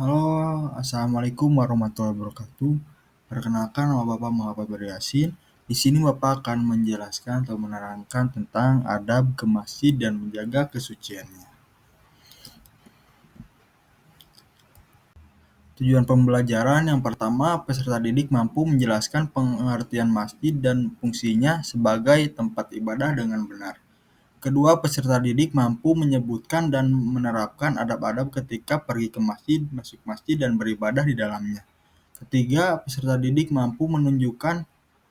Halo, assalamualaikum warahmatullahi wabarakatuh. Perkenalkan, nama Bapak Muhammad Badri Yasin. Di sini Bapak akan menjelaskan atau menerangkan tentang adab ke masjid dan menjaga kesuciannya. Tujuan pembelajaran yang pertama, peserta didik mampu menjelaskan pengertian masjid dan fungsinya sebagai tempat ibadah dengan benar. Kedua, peserta didik mampu menyebutkan dan menerapkan adab-adab ketika pergi ke masjid, masuk masjid, dan beribadah di dalamnya. Ketiga, peserta didik mampu menunjukkan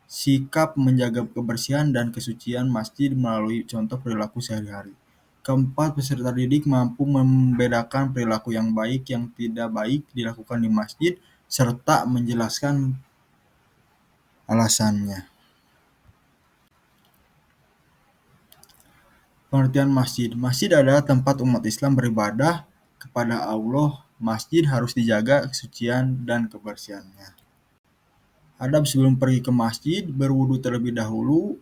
sikap menjaga kebersihan dan kesucian masjid melalui contoh perilaku sehari-hari. Keempat, peserta didik mampu membedakan perilaku yang baik yang tidak baik dilakukan di masjid serta menjelaskan alasannya. Pengertian masjid. Masjid adalah tempat umat Islam beribadah kepada Allah. Masjid harus dijaga kesucian dan kebersihannya. Adab sebelum pergi ke masjid, berwudu terlebih dahulu,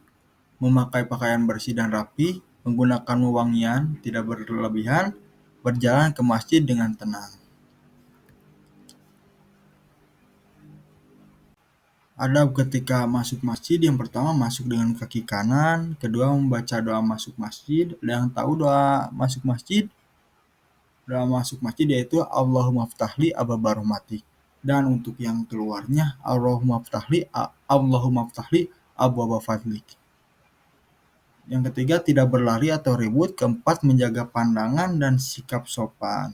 memakai pakaian bersih dan rapi, menggunakan wewangian, tidak berlebihan, berjalan ke masjid dengan tenang. Adab ketika masuk masjid, yang pertama masuk dengan kaki kanan, kedua membaca doa masuk masjid. Ada yang tahu doa masuk masjid? Doa masuk masjid yaitu Allahumma ftahli ababa rahmatik. Dan untuk yang keluarnya Allahumma ftahli abwaba fadlik. Yang ketiga, tidak berlari atau ribut. Keempat, menjaga pandangan dan sikap sopan.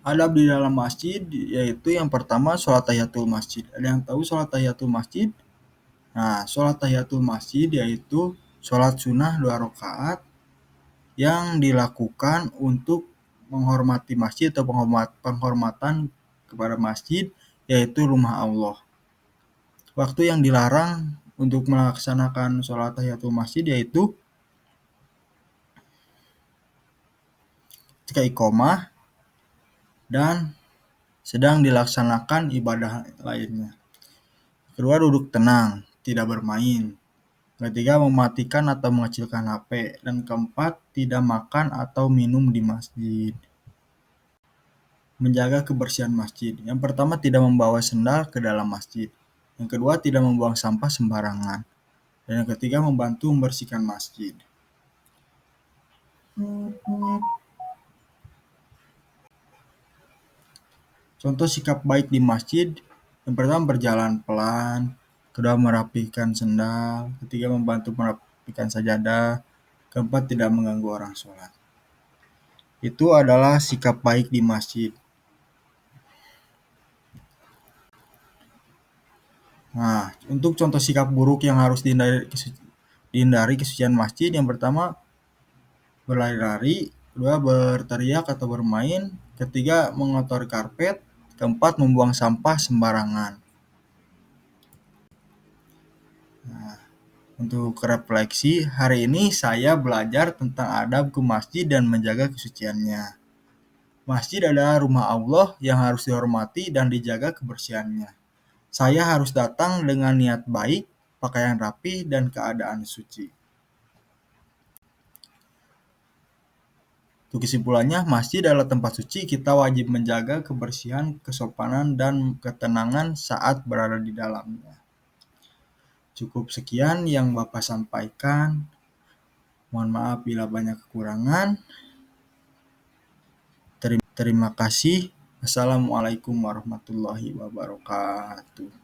Adab di dalam masjid yaitu yang pertama sholat tahiyatul masjid. Ada yang tahu sholat tahiyatul masjid? Nah, sholat tahiyatul masjid yaitu sholat sunnah 2 rakaat yang dilakukan untuk menghormati masjid atau penghormatan kepada masjid yaitu rumah Allah. Waktu yang dilarang untuk melaksanakan sholat tahiyatul masjid yaitu ketika iqomah dan sedang dilaksanakan ibadah lainnya. Kedua, duduk tenang, tidak bermain. Ketiga, mematikan atau mengecilkan HP. Dan keempat, tidak makan atau minum di masjid. Menjaga kebersihan masjid. Yang pertama, tidak membawa sendal ke dalam masjid. Yang kedua, tidak membuang sampah sembarangan. Dan yang ketiga, membantu membersihkan masjid. Contoh sikap baik di masjid, yang pertama berjalan pelan, kedua merapikan sendal, ketiga membantu merapikan sajadah, keempat tidak mengganggu orang sholat. Itu adalah sikap baik di masjid. Nah, untuk contoh sikap buruk yang harus dihindari kesucian masjid, yang pertama berlari-lari, kedua berteriak atau bermain, ketiga mengotori karpet, keempat membuang sampah sembarangan. Nah, untuk refleksi, hari ini saya belajar tentang adab ke masjid dan menjaga kesuciannya. Masjid adalah rumah Allah yang harus dihormati dan dijaga kebersihannya. Saya harus datang dengan niat baik, pakaian rapi, dan keadaan suci. Untuk kesimpulannya, masjid adalah tempat suci. Kita wajib menjaga kebersihan, kesopanan, dan ketenangan saat berada di dalamnya. Cukup sekian yang Bapak sampaikan. Mohon maaf bila banyak kekurangan. Terima kasih. Assalamualaikum warahmatullahi wabarakatuh.